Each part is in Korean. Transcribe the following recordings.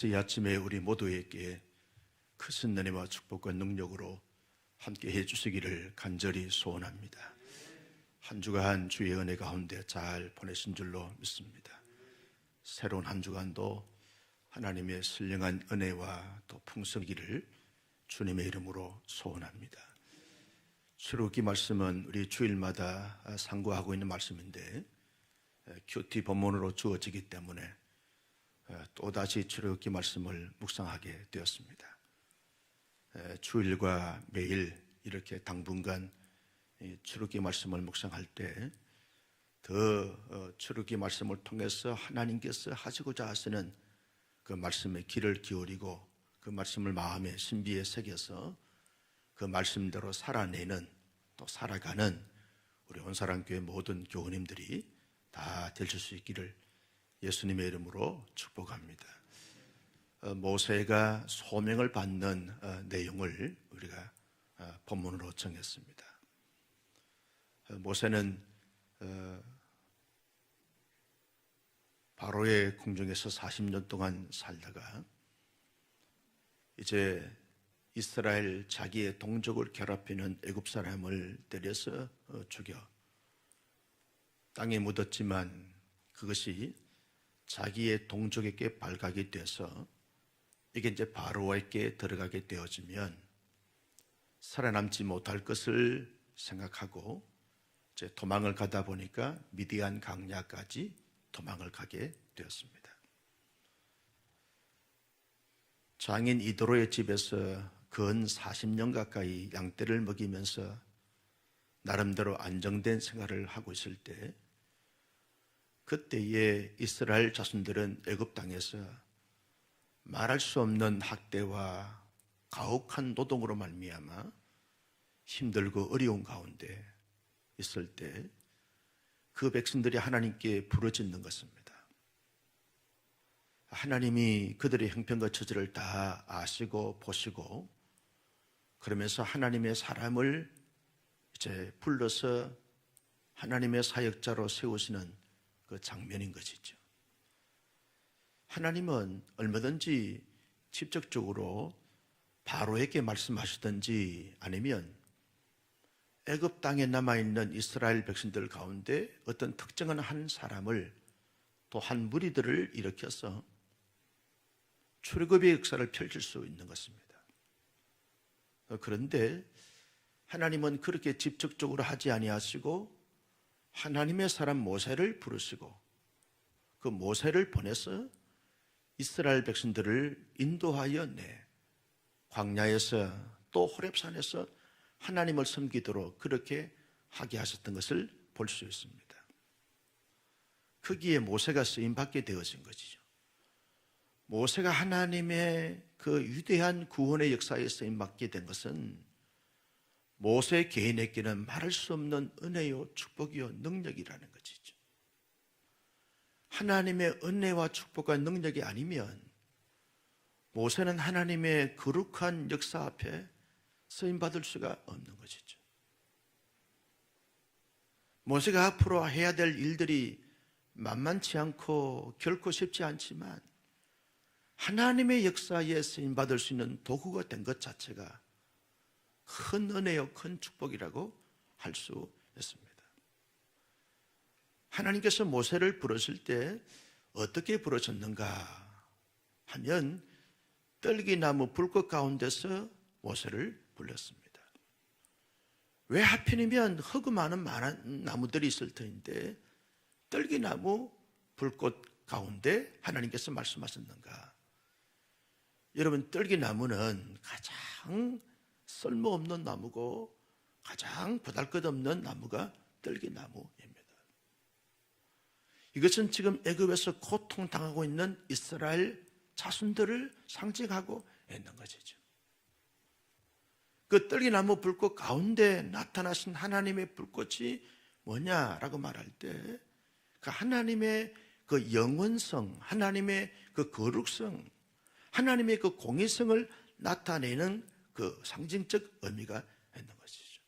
이 아침에 우리 모두에게 크신 은혜와 축복과 능력으로 함께 해주시기를 간절히 소원합니다. 한 주간 주의 은혜 가운데 잘 보내신 줄로 믿습니다. 새로운 한 주간도 하나님의 신령한 은혜와 또 풍성기를 주님의 이름으로 소원합니다. 출애굽기 말씀은 우리 주일마다 상고하고 있는 말씀인데 큐티 본문으로 주어지기 때문에 또다시 출애굽기 말씀을 묵상하게 되었습니다. 주일과 매일 이렇게 당분간 출애굽기 말씀을 묵상할 때 더 출애굽기 말씀을 통해서 하나님께서 하시고자 하시는 그 말씀에 귀를 기울이고 그 말씀을 마음의 신비에 새겨서 그 말씀대로 살아내는 또 살아가는 우리 온사랑교회 모든 교우님들이 다 되실 수 있기를 예수님의 이름으로 축복합니다. 모세가 소명을 받는 내용을 우리가 본문으로 정했습니다. 모세는 바로의 궁정에서 40년 동안 살다가 이제 이스라엘 자기의 동족을 괴롭히는 애굽 사람을 때려서 죽여 땅에 묻었지만 그것이 자기의 동족에게 발각이 돼서 이게 이제 바로에게 들어가게 되어지면 살아남지 못할 것을 생각하고 이제 도망을 가다 보니까 미디안 강야까지 도망을 가게 되었습니다. 장인 이도로의 집에서 근 40년 가까이 양떼를 먹이면서 나름대로 안정된 생활을 하고 있을 때 그때의 이스라엘 자손들은 애굽 땅에서 말할 수 없는 학대와 가혹한 노동으로 말미암아 힘들고 어려운 가운데 있을 때 그 백성들이 하나님께 부르짖는 것입니다. 하나님이 그들의 형편과 처지를 다 아시고 보시고 그러면서 하나님의 사람을 이제 불러서 하나님의 사역자로 세우시는 그 장면인 것이죠. 하나님은 얼마든지 직접적으로 바로에게 말씀하시든지 아니면 애굽 땅에 남아있는 이스라엘 백성들 가운데 어떤 특정한 한 사람을 또 한 무리들을 일으켜서 출애굽의 역사를 펼칠 수 있는 것입니다. 그런데 하나님은 그렇게 직접적으로 하지 아니하시고 하나님의 사람 모세를 부르시고 그 모세를 보내서 이스라엘 백성들을 인도하여 광야에서 또 호렙산에서 하나님을 섬기도록 그렇게 하게 하셨던 것을 볼 수 있습니다. 거기에 모세가 쓰임받게 되어진 것이죠. 모세가 하나님의 그 위대한 구원의 역사에 쓰임받게 된 것은 모세 개인에게는 말할 수 없는 은혜요 축복이요 능력이라는 것이죠. 하나님의 은혜와 축복과 능력이 아니면 모세는 하나님의 거룩한 역사 앞에 쓰임받을 수가 없는 것이죠. 모세가 앞으로 해야 될 일들이 만만치 않고 결코 쉽지 않지만 하나님의 역사에 쓰임받을 수 있는 도구가 된 것 자체가 큰 은혜요 큰 축복이라고 할 수 있습니다. 하나님께서 모세를 부르실 때 어떻게 부르셨는가 하면 떨기나무 불꽃 가운데서 모세를 불렀습니다. 왜 하필이면 흙이 많은 나무들이 있을 터인데 떨기나무 불꽃 가운데 하나님께서 말씀하셨는가? 여러분, 떨기나무는 가장 쓸모없는 나무고 가장 보잘것없는 나무가 떨기나무입니다. 이것은 지금 애굽에서 고통당하고 있는 이스라엘 자손들을 상징하고 있는 것이죠. 그 떨기나무 불꽃 가운데 나타나신 하나님의 불꽃이 뭐냐라고 말할 때 그 하나님의 그 영원성, 하나님의 그 거룩성, 하나님의 그 공의성을 나타내는 그 상징적 의미가 있는 것이죠.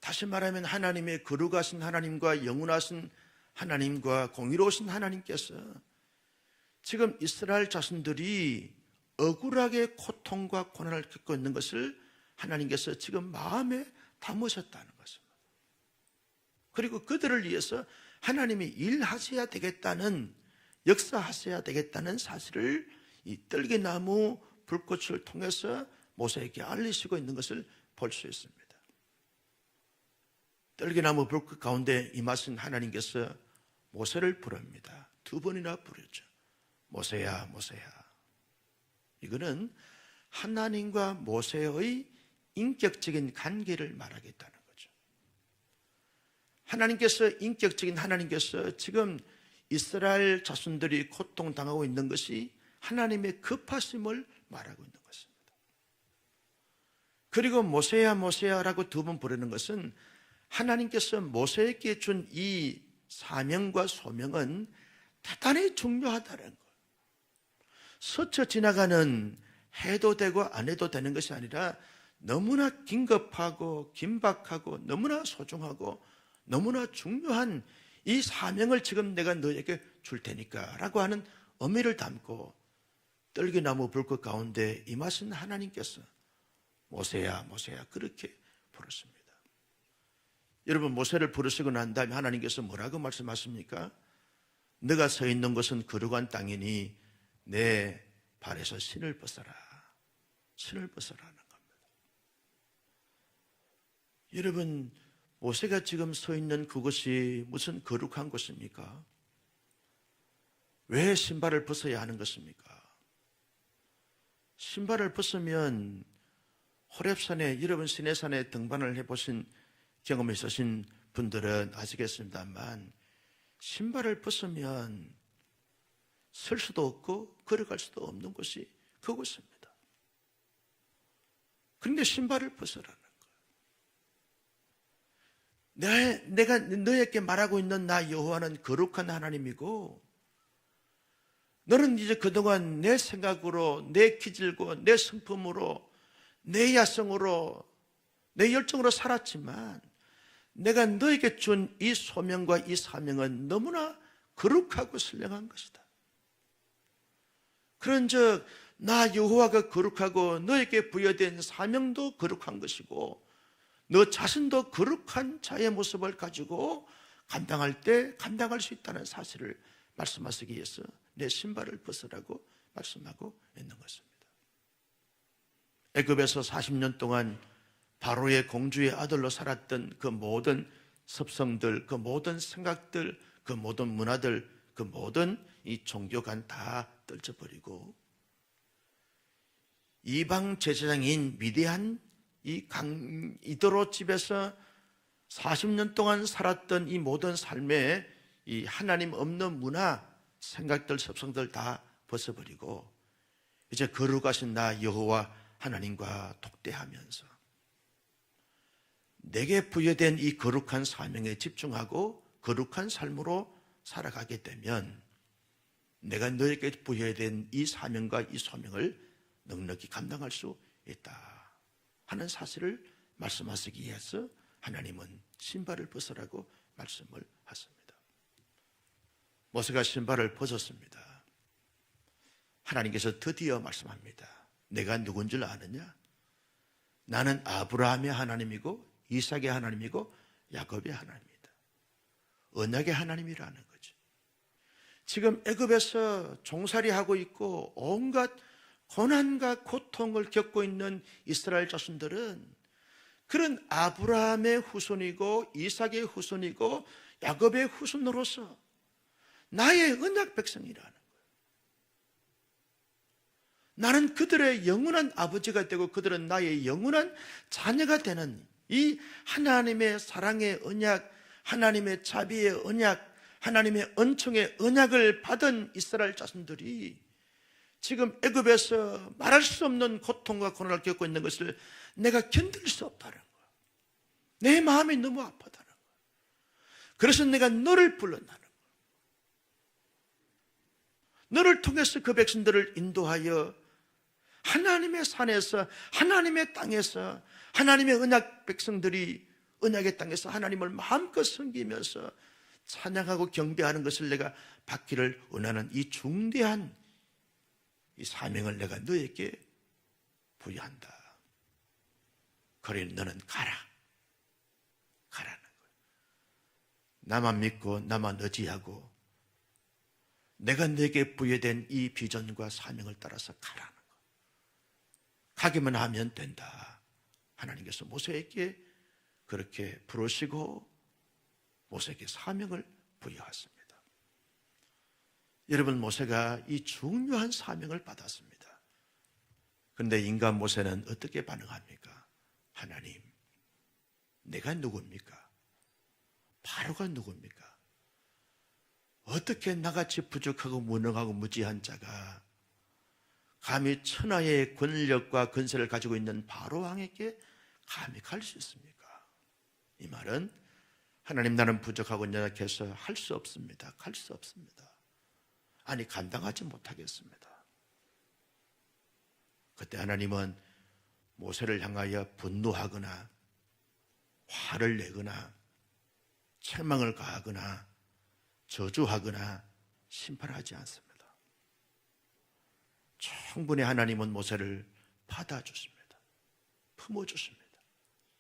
다시 말하면 하나님의 거룩하신 하나님과 영원하신 하나님과 공의로우신 하나님께서 지금 이스라엘 자손들이 억울하게 고통과 고난을 겪고 있는 것을 하나님께서 지금 마음에 담으셨다는 것입니다. 그리고 그들을 위해서 하나님이 일하셔야 되겠다는, 역사하셔야 되겠다는 사실을 이 떨기나무 불꽃을 통해서 모세에게 알리시고 있는 것을 볼 수 있습니다. 떨기나무 불꽃 가운데 임하신 하나님께서 모세를 부릅니다. 2번이나 부르죠. 모세야, 모세야. 이거는 하나님과 모세의 인격적인 관계를 말하겠다는 거죠. 하나님께서, 인격적인 하나님께서 지금 이스라엘 자손들이 고통당하고 있는 것이 하나님의 급하심을 말하고 있는 것입니다. 그리고 모세야, 모세야라고 2번 부르는 것은 하나님께서 모세에게 준 이 사명과 소명은 대단히 중요하다는 것. 스쳐 지나가는, 해도 되고 안 해도 되는 것이 아니라 너무나 긴급하고 긴박하고 너무나 소중하고 너무나 중요한 이 사명을 지금 내가 너에게 줄 테니까 라고 하는 의미를 담고 떨기나무 불꽃 가운데 임하신 하나님께서 모세야, 모세야 그렇게 부르십니다. 여러분, 모세를 부르시고 난 다음에 하나님께서 뭐라고 말씀하십니까? 너가 서 있는 곳은 거룩한 땅이니 내 발에서 신을 벗어라. 신을 벗어라는 겁니다. 여러분, 모세가 지금 서 있는 그곳이 무슨 거룩한 곳입니까? 왜 신발을 벗어야 하는 것입니까? 신발을 벗으면 호렙산에, 여러분 시내산에 등반을 해보신 경험이 있으신 분들은 아시겠습니다만 신발을 벗으면 설 수도 없고 걸어갈 수도 없는 곳이 그곳입니다. 그런데 신발을 벗으라는 거예요. 내가 너에게 말하고 있는 나 여호와는 거룩한 하나님이고 너는 이제 그동안 내 생각으로, 내 기질고, 내 성품으로, 내 야성으로, 내 열정으로 살았지만 내가 너에게 준 이 소명과 이 사명은 너무나 거룩하고 선량한 것이다. 그런즉 나 여호와가 거룩하고 너에게 부여된 사명도 거룩한 것이고 너 자신도 거룩한 자의 모습을 가지고 감당할 때 감당할 수 있다는 사실을 말씀하시기 위해서 내 신발을 벗으라고 말씀하고 있는 것입니다. 애굽에서 40년 동안 바로의 공주의 아들로 살았던 그 모든 습성들, 그 모든 생각들, 그 모든 문화들, 그 모든 이 종교관 다 떨쳐버리고 이방 제사장인 미디안 이도로 집에서 40년 동안 살았던 이 모든 삶에 이 하나님 없는 문화, 생각들, 습성들 다 벗어버리고 이제 거룩하신 나 여호와 하나님과 독대하면서 내게 부여된 이 거룩한 사명에 집중하고 거룩한 삶으로 살아가게 되면 내가 너에게 부여된 이 사명과 이 소명을 넉넉히 감당할 수 있다 하는 사실을 말씀하시기 위해서 하나님은 신발을 벗으라고 말씀을 하십니다. 모세가 신발을 벗었습니다. 하나님께서 드디어 말씀합니다. 내가 누군 줄 아느냐? 나는 아브라함의 하나님이고 이삭의 하나님이고 야곱의 하나님이다. 언약의 하나님이라는 거죠. 지금 애굽에서 종살이하고 있고 온갖 고난과 고통을 겪고 있는 이스라엘 자손들은 그런 아브라함의 후손이고 이삭의 후손이고 야곱의 후손으로서 나의 언약 백성이라는 거예요. 나는 그들의 영원한 아버지가 되고 그들은 나의 영원한 자녀가 되는 이 하나님의 사랑의 언약, 하나님의 자비의 언약, 하나님의 은총의 언약을 받은 이스라엘 자손들이 지금 애굽에서 말할 수 없는 고통과 고난을 겪고 있는 것을 내가 견딜 수 없다는 거야. 내 마음이 너무 아프다는 거야. 그래서 내가 너를 불렀다는 거야. 너를 통해서 그 백성들을 인도하여 하나님의 산에서, 하나님의 땅에서, 하나님의 언약 백성들이 언약의 땅에서 하나님을 마음껏 섬기면서 찬양하고 경배하는 것을 내가 받기를 원하는 이 중대한 이 사명을 내가 너에게 부여한다. 그러니 너는 가라는 거예요. 나만 믿고 나만 의지하고 내가 내게 부여된 이 비전과 사명을 따라서 가라는 거예요. 가기만 하면 된다. 하나님께서 모세에게 그렇게 부르시고 모세에게 사명을 부여하십니다. 여러분, 모세가 이 중요한 사명을 받았습니다. 그런데 인간 모세는 어떻게 반응합니까? 하나님, 내가 누굽니까? 바로가 누굽니까? 어떻게 나같이 부족하고 무능하고 무지한 자가 감히 천하의 권력과 건세를 가지고 있는 바로 왕에게 감히 갈 수 있습니까? 이 말은 하나님, 나는 부족하고 연약해서 할 수 없습니다. 갈 수 없습니다. 아니, 감당하지 못하겠습니다. 그때 하나님은 모세를 향하여 분노하거나 화를 내거나 책망을 가하거나 저주하거나 심판하지 않습니다. 충분히 하나님은 모세를 받아주십니다. 품어주십니다.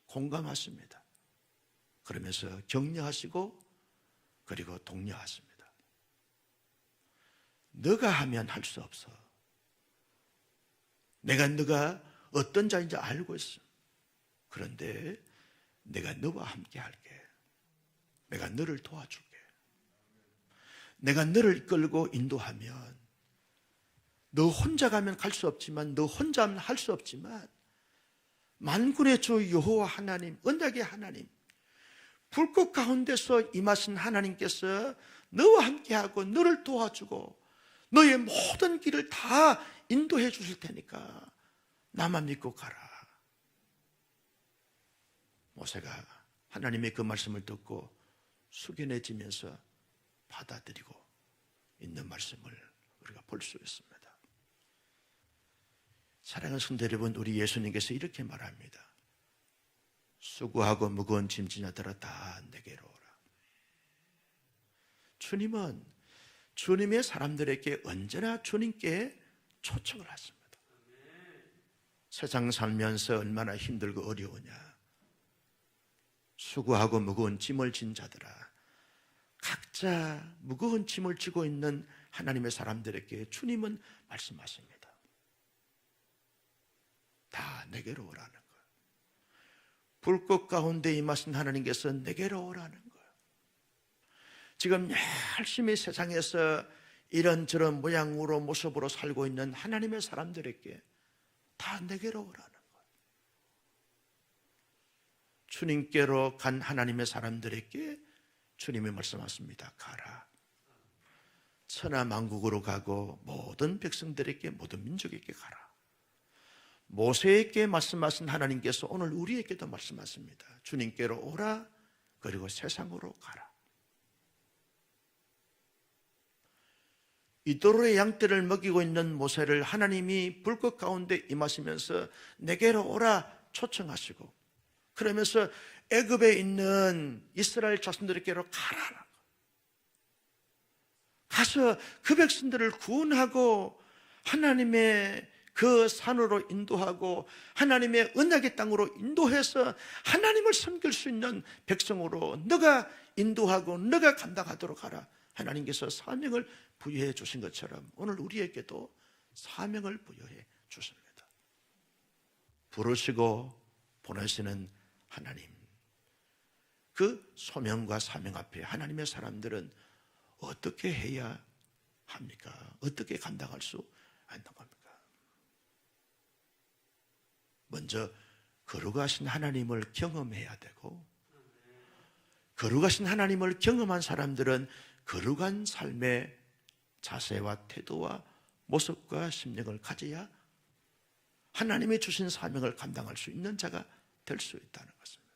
공감하십니다. 그러면서 격려하시고 그리고 독려하십니다. 너가 하면 할 수 없어. 내가 너가 어떤 자인지 알고 있어. 그런데 내가 너와 함께 할게. 내가 너를 도와줄게. 내가 너를 이끌고 인도하면 너 혼자 가면 갈 수 없지만, 너 혼자 하면 할 수 없지만 만군의 주 여호와 하나님, 언약의 하나님, 불꽃 가운데서 임하신 하나님께서 너와 함께하고 너를 도와주고 너의 모든 길을 다 인도해 주실 테니까 나만 믿고 가라. 모세가 하나님의 그 말씀을 듣고 숙연해지면서 받아들이고 있는 말씀을 우리가 볼 수 있습니다. 사랑하는 성도 여러분, 우리 예수님께서 이렇게 말합니다. 수고하고 무거운 짐진 자들아 다 내게로 오라. 주님은 주님의 사람들에게 언제나 주님께 초청을 하십니다. 세상 살면서 얼마나 힘들고 어려우냐. 수고하고 무거운 짐을 진 자들아, 각자 무거운 짐을 지고 있는 하나님의 사람들에게 주님은 말씀하십니다. 다 내게로 오라는 거예요. 불꽃 가운데 임하신 하나님께서 내게로 오라는 거예요. 지금 열심히 세상에서 이런저런 모양으로 모습으로 살고 있는 하나님의 사람들에게 다 내게로 오라는 거예요. 주님께로 간 하나님의 사람들에게 주님이 말씀하십니다. 가라. 천하만국으로 가고 모든 백성들에게, 모든 민족에게 가라. 모세에게 말씀하신 하나님께서 오늘 우리에게도 말씀하십니다. 주님께로 오라. 그리고 세상으로 가라. 이도로의 양떼를 먹이고 있는 모세를 하나님이 불꽃 가운데 임하시면서 내게로 오라 초청하시고, 그러면서 애굽에 있는 이스라엘 자손들에게로 가라. 가서 그 백성들을 구원하고 하나님의 그 산으로 인도하고 하나님의 언약의 땅으로 인도해서 하나님을 섬길 수 있는 백성으로 너가 인도하고 너가 감당하도록 하라. 하나님께서 사명을 부여해 주신 것처럼 오늘 우리에게도 사명을 부여해 주십니다. 부르시고 보내시는 하나님, 그 소명과 사명 앞에 하나님의 사람들은 어떻게 해야 합니까? 어떻게 감당할 수 있는 겁니까? 먼저 거룩하신 하나님을 경험해야 되고, 거룩하신 하나님을 경험한 사람들은 거룩한 삶의 자세와 태도와 모습과 심령을 가져야 하나님이 주신 사명을 감당할 수 있는 자가 될 수 있다는 것입니다.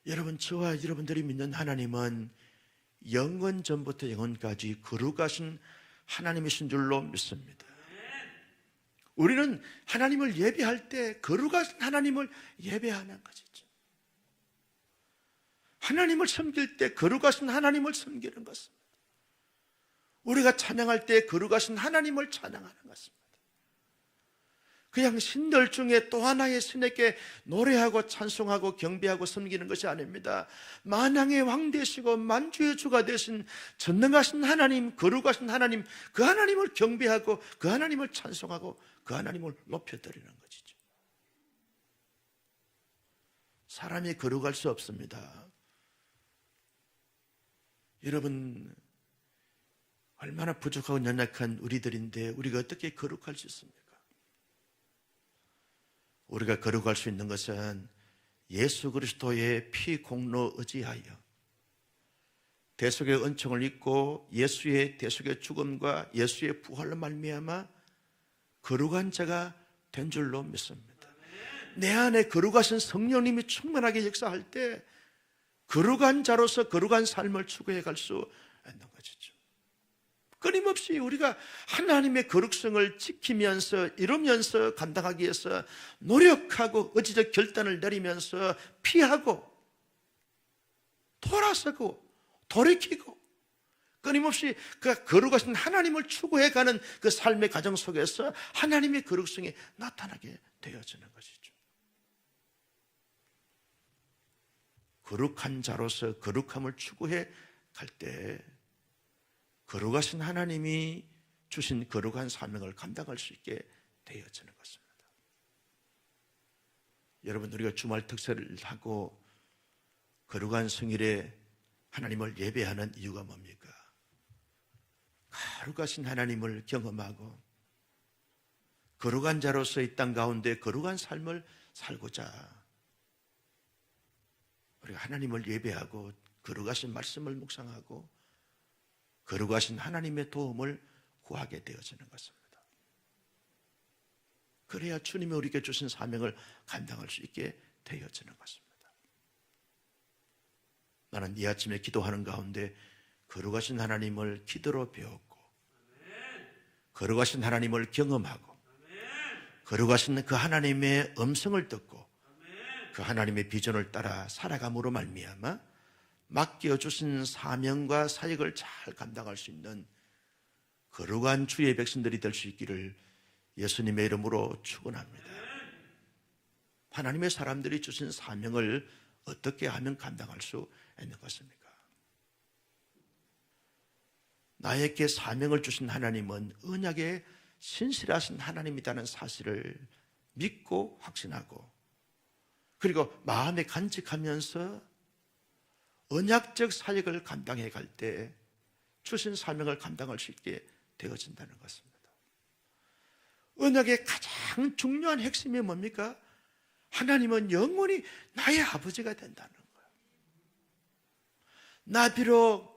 여러분, 저와 여러분들이 믿는 하나님은 영원 전부터 영원까지 거룩하신 하나님이신 줄로 믿습니다. 우리는 하나님을 예배할 때 거룩하신 하나님을 예배하는 것이죠. 하나님을 섬길 때 거룩하신 하나님을 섬기는 것입니다. 우리가 찬양할 때 거룩하신 하나님을 찬양하는 것입니다. 그냥 신들 중에 또 하나의 신에게 노래하고 찬송하고 경배하고 섬기는 것이 아닙니다. 만왕의 왕 되시고 만주의 주가 되신 전능하신 하나님, 거룩하신 하나님, 그 하나님을 경배하고 그 하나님을 찬송하고 그 하나님을 높여드리는 것이죠. 사람이 거룩할 수 없습니다. 여러분, 얼마나 부족하고 연약한 우리들인데 우리가 어떻게 거룩할 수 있습니까? 우리가 거룩할 수 있는 것은 예수 그리스도의 피 공로 의지하여 대속의 은총을 입고 예수의 대속의 죽음과 예수의 부활로 말미암아 거룩한 자가 된 줄로 믿습니다. 내 안에 거룩하신 성령님이 충만하게 역사할 때 거룩한 자로서 거룩한 삶을 추구해 갈 수 있는 것이죠. 끊임없이 우리가 하나님의 거룩성을 지키면서 이루면서 감당하기 위해서 노력하고 의지적 결단을 내리면서 피하고 돌아서고 돌이키고 끊임없이 그 거룩하신 하나님을 추구해가는 그 삶의 과정 속에서 하나님의 거룩성이 나타나게 되어지는 것이죠. 거룩한 자로서 거룩함을 추구해 갈 때 거룩하신 하나님이 주신 거룩한 사명을 감당할 수 있게 되어지는 것입니다. 여러분, 우리가 주말 특세를 하고 거룩한 성일에 하나님을 예배하는 이유가 뭡니까? 거룩하신 하나님을 경험하고 거룩한 자로서 이 땅 가운데 거룩한 삶을 살고자 우리가 하나님을 예배하고 거룩하신 말씀을 묵상하고 거룩하신 하나님의 도움을 구하게 되어지는 것입니다. 그래야 주님이 우리에게 주신 사명을 감당할 수 있게 되어지는 것입니다. 나는 이 아침에 기도하는 가운데 거룩하신 하나님을 기도로 배웠고 거룩하신 하나님을 경험하고 거룩하신 그 하나님의 음성을 듣고 그 하나님의 비전을 따라 살아감으로 말미암아 맡겨주신 사명과 사역을 잘 감당할 수 있는 거룩한 주의 백성들이 될 수 있기를 예수님의 이름으로 축원합니다. 하나님의 사람들이 주신 사명을 어떻게 하면 감당할 수 있는 것입니까? 나에게 사명을 주신 하나님은 언약에 신실하신 하나님이라는 사실을 믿고 확신하고 그리고 마음에 간직하면서 언약적 사역을 감당해 갈 때 주신 사명을 감당할 수 있게 되어진다는 것입니다. 언약의 가장 중요한 핵심이 뭡니까? 하나님은 영원히 나의 아버지가 된다는 거예요. 나 비록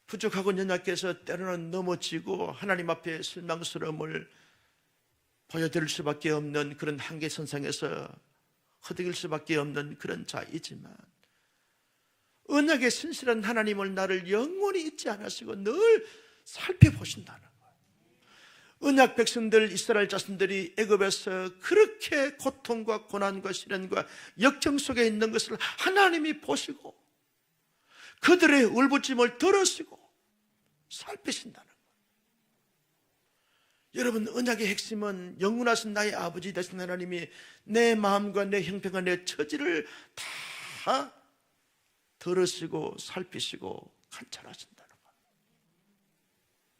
부족하고 연약해서 때로는 넘어지고 하나님 앞에 실망스러움을 보여드릴 수밖에 없는 그런 한계선상에서 허덕일 수밖에 없는 그런 자이지만 언약의 신실한 하나님을 나를 영원히 잊지 않으시고 늘 살펴보신다는 거예요. 언약 백성들 이스라엘 자손들이 애굽에서 그렇게 고통과 고난과 시련과 역경 속에 있는 것을 하나님이 보시고 그들의 울부짖음을 들으시고 살피신다는 거예요. 여러분, 언약의 핵심은 영원하신 나의 아버지 되신 하나님이 내 마음과 내 형편과 내 처지를 다 들으시고 살피시고 관찰하신다는 거예요.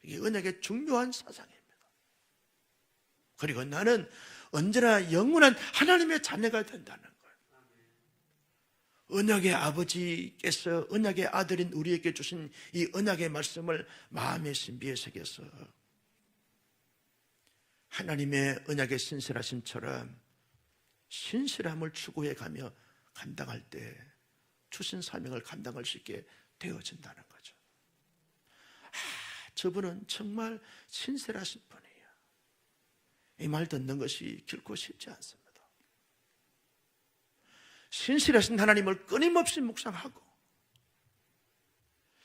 이게 언약의 중요한 사상입니다. 그리고 나는 언제나 영원한 하나님의 자녀가 된다는 거예요. 언약의 아버지께서 언약의 아들인 우리에게 주신 이 언약의 말씀을 마음의 신비에 새겨서 하나님의 언약의 신실하심처럼 신실함을 추구해 가며 감당할 때 주신 사명을 감당할 수 있게 되어진다는 거죠. 저분은 정말 신실하신 분이에요. 이 말 듣는 것이 결코 쉽지 않습니다. 신실하신 하나님을 끊임없이 묵상하고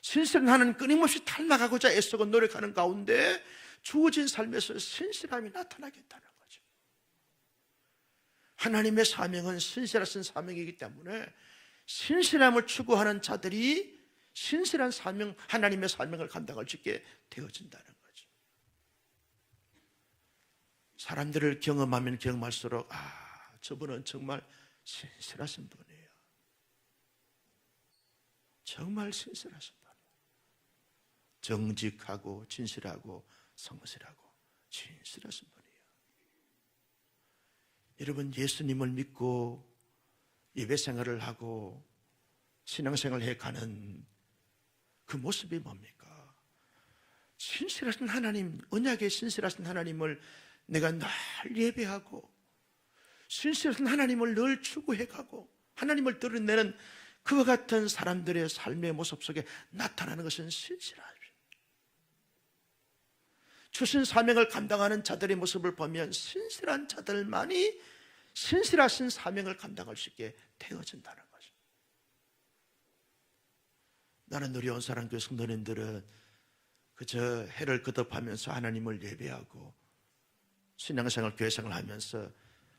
신실한 하나님 끊임없이 닮아가고자 애쓰고 노력하는 가운데 주어진 삶에서 신실함이 나타나겠다는 거죠. 하나님의 사명은 신실하신 사명이기 때문에 신실함을 추구하는 자들이 신실한 사명, 하나님의 사명을 감당할 수 있게 되어진다는 거죠. 사람들을 경험하면 경험할수록 저분은 정말 신실하신 분이에요. 정말 신실하신 분이에요. 정직하고 진실하고 성실하고 진실하신 분이에요. 여러분, 예수님을 믿고 예배 생활을 하고 신앙생활을 해가는 그 모습이 뭡니까? 신실하신 하나님, 언약의 신실하신 하나님을 내가 늘 예배하고 신실하신 하나님을 늘 추구해가고 하나님을 드러내는 그와 같은 사람들의 삶의 모습 속에 나타나는 것은 신실함입니다. 주신 사명을 감당하는 자들의 모습을 보면 신실한 자들만이 신실하신 사명을 감당할 수 있게 되어진다는 거죠. 나는 우리 온사랑교회 성도님들은 그저 해를 거듭하면서 하나님을 예배하고 신앙생활, 교회생활을 하면서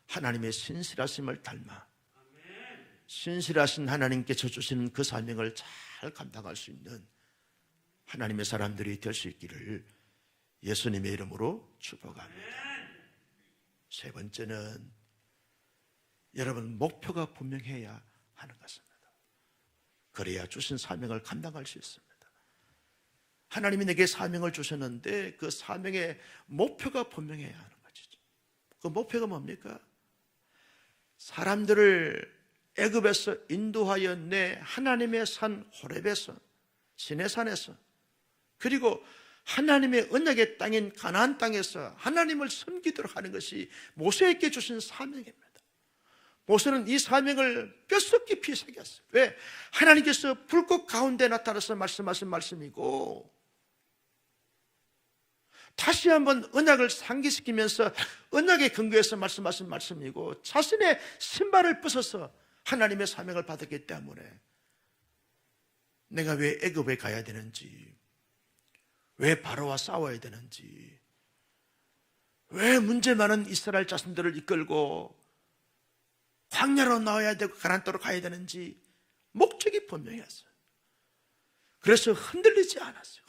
하나님의 신실하심을 닮아 신실하신 하나님께서 주시는 그 사명을 잘 감당할 수 있는 하나님의 사람들이 될 수 있기를 예수님의 이름으로 축복합니다. 세 번째는 여러분, 목표가 분명해야 하는 것입니다. 그래야 주신 사명을 감당할 수 있습니다. 하나님이 내게 사명을 주셨는데 그 사명의 목표가 분명해야 하는 것이죠. 그 목표가 뭡니까? 사람들을 애굽에서 인도하여 내 하나님의 산 호렙에서, 시내산에서, 그리고 하나님의 언약의 땅인 가나안 땅에서 하나님을 섬기도록 하는 것이 모세에게 주신 사명입니다. 모세는 이 사명을 뼛속 깊이 새겼어요. 왜? 하나님께서 불꽃 가운데 나타나서 말씀하신 말씀이고, 다시 한번 언약을 상기시키면서 언약의 근거에서 말씀하신 말씀이고, 자신의 신발을 벗어서 하나님의 사명을 받았기 때문에 내가 왜 애굽에 가야 되는지, 왜 바로와 싸워야 되는지, 왜 문제 많은 이스라엘 자손들을 이끌고 광야로 나와야 되고 가나안 땅으로 가야 되는지 목적이 분명했어요. 그래서 흔들리지 않았어요.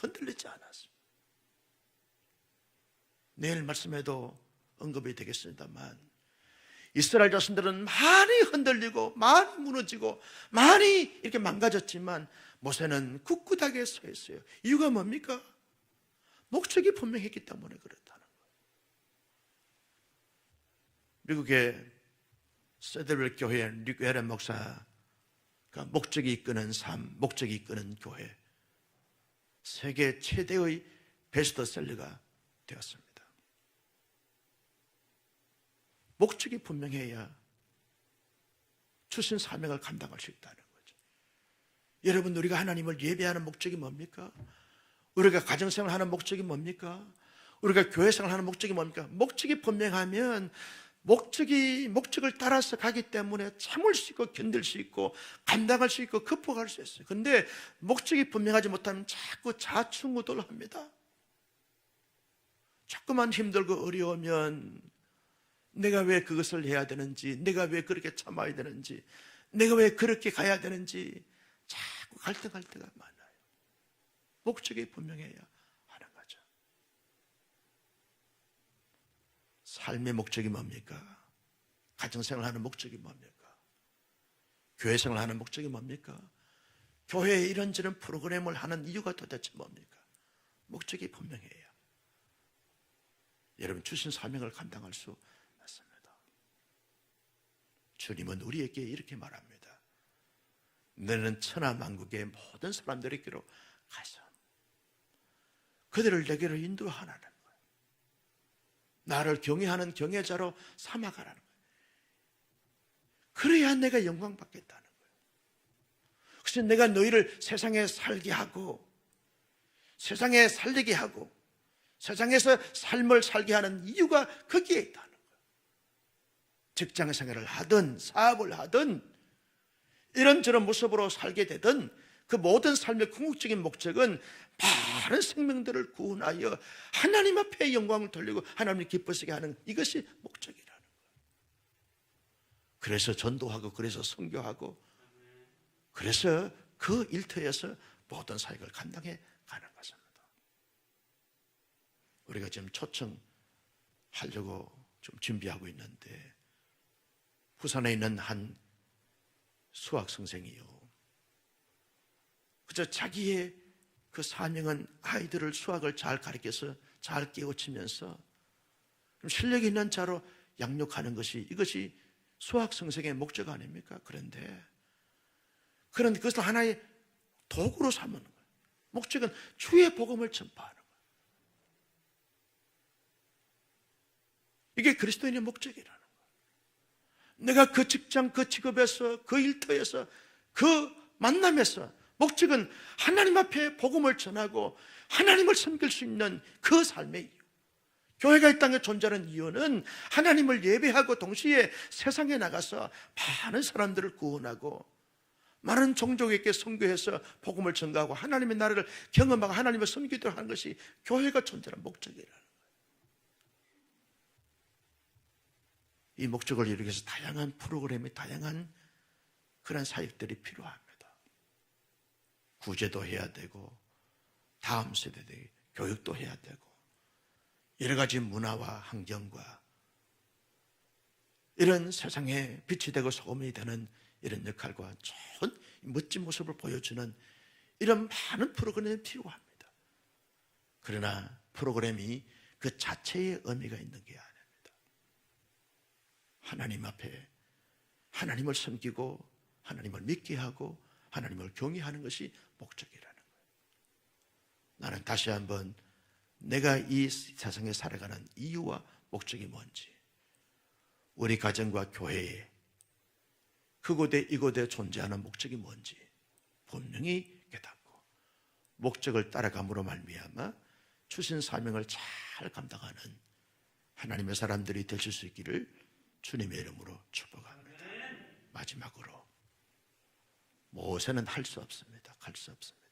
내일 말씀에도 언급이 되겠습니다만 이스라엘 자손들은 많이 흔들리고 많이 무너지고 많이 이렇게 망가졌지만 모세는 굳굳하게 서 있어요. 이유가 뭡니까? 목적이 분명했기 때문에 그렇다는 거예요. 미국의 세드웰 교회 릭 웨런 목사가 목적이 이끄는 삶, 목적이 이끄는 교회, 세계 최대의 베스트셀러가 되었습니다. 목적이 분명해야 주신 사명을 감당할 수 있다는 거죠. 여러분, 우리가 하나님을 예배하는 목적이 뭡니까? 우리가 가정생활하는 목적이 뭡니까? 우리가 교회생활하는 목적이 뭡니까? 목적이 분명하면 목적을 따라서 가기 때문에 참을 수 있고 견딜 수 있고 감당할 수 있고 극복할 수 있어요. 그런데 목적이 분명하지 못하면 자꾸 좌충우돌합니다. 자꾸만 힘들고 어려우면 내가 왜 그것을 해야 되는지, 내가 왜 그렇게 참아야 되는지, 내가 왜 그렇게 가야 되는지 자꾸 갈등할 때가 많아요. 목적이 분명해야 하는 거죠. 삶의 목적이 뭡니까? 가정생활하는 목적이 뭡니까? 교회생활 하는 목적이 뭡니까? 교회에 이런저런 프로그램을 하는 이유가 도대체 뭡니까? 목적이 분명해야 여러분 주신 사명을 감당할 수 있습니다. 주님은 우리에게 이렇게 말합니다. 너는 천하만국의 모든 사람들에게로 가서 그들을 내게로 인도하라는 거예요. 나를 경외하는 경외자로 삼아가라는 거예요. 그래야 내가 영광 받겠다는 거예요. 그래서 내가 너희를 세상에 살게 하고 세상에 살리게 하고 세상에서 삶을 살게 하는 이유가 거기에 있다는 거예요. 직장생활을 하든 사업을 하든 이런저런 모습으로 살게 되든 그 모든 삶의 궁극적인 목적은 많은 생명들을 구원하여 하나님 앞에 영광을 돌리고 하나님을 기쁘시게 하는 이것이 목적이라는 거예요. 그래서 전도하고 그래서 선교하고 그래서 그 일터에서 모든 사역을 감당해 가는 것입니다. 우리가 지금 초청하려고 좀 준비하고 있는데 부산에 있는 한 수학 선생이요, 그저 자기의 그 사명은 아이들을 수학을 잘 가르쳐서 잘 깨우치면서 좀 실력 있는 자로 양육하는 것이, 이것이 수학 선생의 목적 아닙니까? 그런데 그것을 하나의 도구로 삼는 거예요. 목적은 주의 복음을 전파하는 거예요. 이게 그리스도인의 목적이라는 거예요. 내가 그 직장, 그 직업에서, 그 일터에서, 그 만남에서 목적은 하나님 앞에 복음을 전하고 하나님을 섬길 수 있는 그 삶의 이유. 교회가 이 땅에 존재하는 이유는 하나님을 예배하고 동시에 세상에 나가서 많은 사람들을 구원하고 많은 종족에게 선교해서 복음을 전가하고 하나님의 나라를 경험하고 하나님을 섬기도록 하는 것이 교회가 존재하는 목적이라는 거예요. 이 목적을 이루기 위해서 다양한 프로그램이, 다양한 그런 사역들이 필요합니다. 구제도 해야 되고 다음 세대에 교육도 해야 되고 여러 가지 문화와 환경과 이런 세상에 빛이 되고 소금이 되는 이런 역할과 좋은 멋진 모습을 보여주는 이런 많은 프로그램이 필요합니다. 그러나 프로그램이 그 자체의 의미가 있는 게 아닙니다. 하나님 앞에 하나님을 섬기고 하나님을 믿게 하고 하나님을 경외하는 것이 목적이라는 거예요. 나는 다시 한번 내가 이 세상에 살아가는 이유와 목적이 뭔지, 우리 가정과 교회에 그곳에 이곳에 존재하는 목적이 뭔지 분명히 깨닫고 목적을 따라감으로 말미암아 주신 사명을 잘 감당하는 하나님의 사람들이 되실 수 있기를 주님의 이름으로 축복합니다. 마지막으로 모세는 할 수 없습니다. 갈 수 없습니다.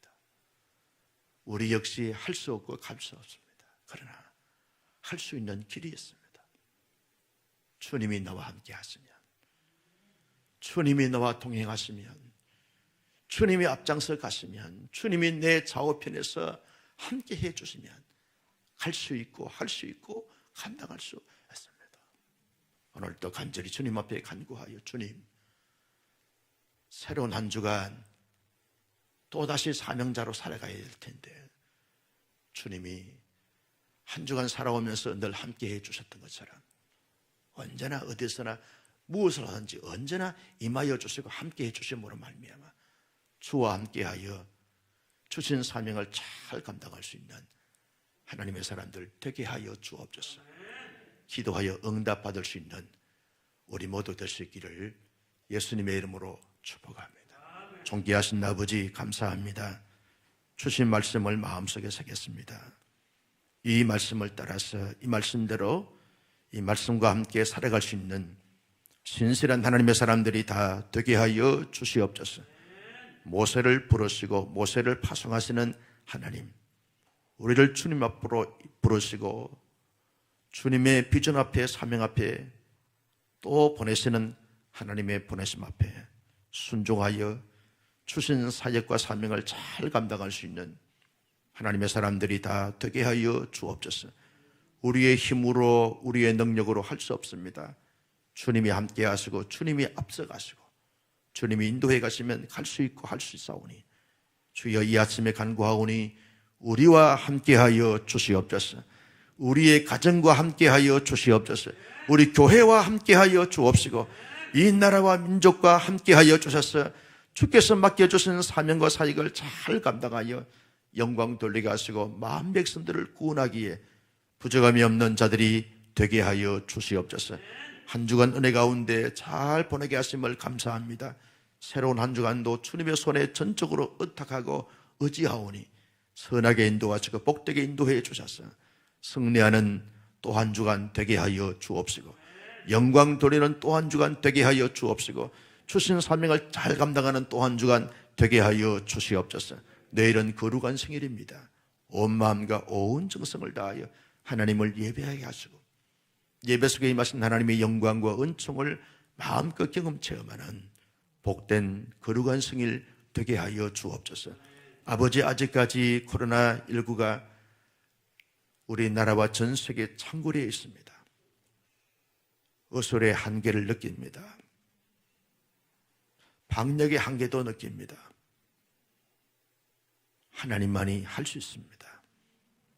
우리 역시 할 수 없고 갈 수 없습니다. 그러나 할 수 있는 길이 있습니다. 주님이 나와 함께 하시면, 주님이 나와 동행하시면, 주님이 앞장서 가시면, 주님이 내 좌우편에서 함께 해주시면 갈 수 있고 할 수 있고 감당할 수 있습니다. 오늘도 간절히 주님 앞에 간구하여, 주님, 새로운 한 주간 또다시 사명자로 살아가야 될 텐데 주님이 한 주간 살아오면서 늘 함께 해주셨던 것처럼 언제나 어디서나 무엇을 하든지 언제나 임하여 주시고 함께 해주심으로 말미암아 주와 함께하여 주신 사명을 잘 감당할 수 있는 하나님의 사람들 되게 하여 주옵소서. 기도하여 응답받을 수 있는 우리 모두 될 수 있기를 예수님의 이름으로 축복합니다. 존귀하신 아버지, 감사합니다. 주신 말씀을 마음속에 새겼습니다. 이 말씀을 따라서 이 말씀대로 이 말씀과 함께 살아갈 수 있는 신실한 하나님의 사람들이 다 되게 하여 주시옵소서. 모세를 부르시고 모세를 파송하시는 하나님, 우리를 주님 앞으로 부르시고 주님의 비전 앞에, 사명 앞에 또 보내시는 하나님의 보내심 앞에 순종하여 주신 사역과 사명을 잘 감당할 수 있는 하나님의 사람들이 다 되게 하여 주옵소서. 우리의 힘으로, 우리의 능력으로 할 수 없습니다. 주님이 함께 하시고 주님이 앞서가시고 주님이 인도해 가시면 갈 수 있고 할 수 있사오니 주여 이 아침에 간구하오니 우리와 함께하여 주시옵소서. 우리의 가정과 함께하여 주시옵소서. 우리 교회와 함께하여 주옵시고 이 나라와 민족과 함께하여 주셔서 주께서 맡겨주신 사명과 사역을 잘 감당하여 영광 돌리게 하시고 마음 백성들을 구원하기에 부족함이 없는 자들이 되게 하여 주시옵소서. 한 주간 은혜 가운데 잘 보내게 하심을 감사합니다. 새로운 한 주간도 주님의 손에 전적으로 의탁하고 의지하오니 선하게 인도하시고 복되게 인도해 주셔서 승리하는 또 한 주간 되게 하여 주옵시고 영광 돌리는 또 한 주간 되게 하여 주옵시고 주신 사명을 잘 감당하는 또 한 주간 되게 하여 주시옵소서. 내일은 거룩한 생일입니다. 온 마음과 온 정성을 다하여 하나님을 예배하게 하시고 예배 속에 임하신 하나님의 영광과 은총을 마음껏 경험 체험하는 복된 거룩한 생일 되게 하여 주옵소서. 아버지, 아직까지 코로나19가 우리나라와 전 세계 창궐에 있습니다. 의술의 한계를 느낍니다. 방역의 한계도 느낍니다. 하나님만이 할 수 있습니다.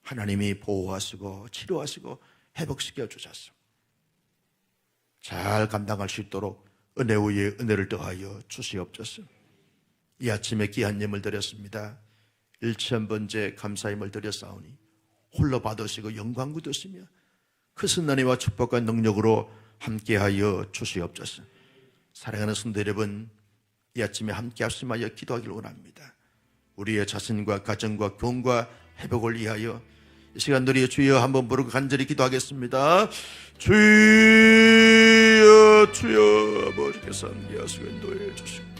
하나님이 보호하시고 치료하시고 회복시켜 주셔서 잘 감당할 수 있도록 은혜 위에 은혜를 더하여 주시옵소서. 이 아침에 귀한 예물 드렸습니다. 일천번째 감사임을 드렸사오니 홀로 받으시고 영광 굳으시며 크신 은혜와 축복과 능력으로 함께하여 주시옵소서. 사랑하는 성도 여러분, 이 아침에 함께 합심하여 기도하기를 원합니다. 우리의 자신과 가정과 교훈과 회복을 위하여 이 시간 우리 주여 한번 부르고 간절히 기도하겠습니다. 주여, 주여, 아버지께서 함께 하시고 인도해 주시고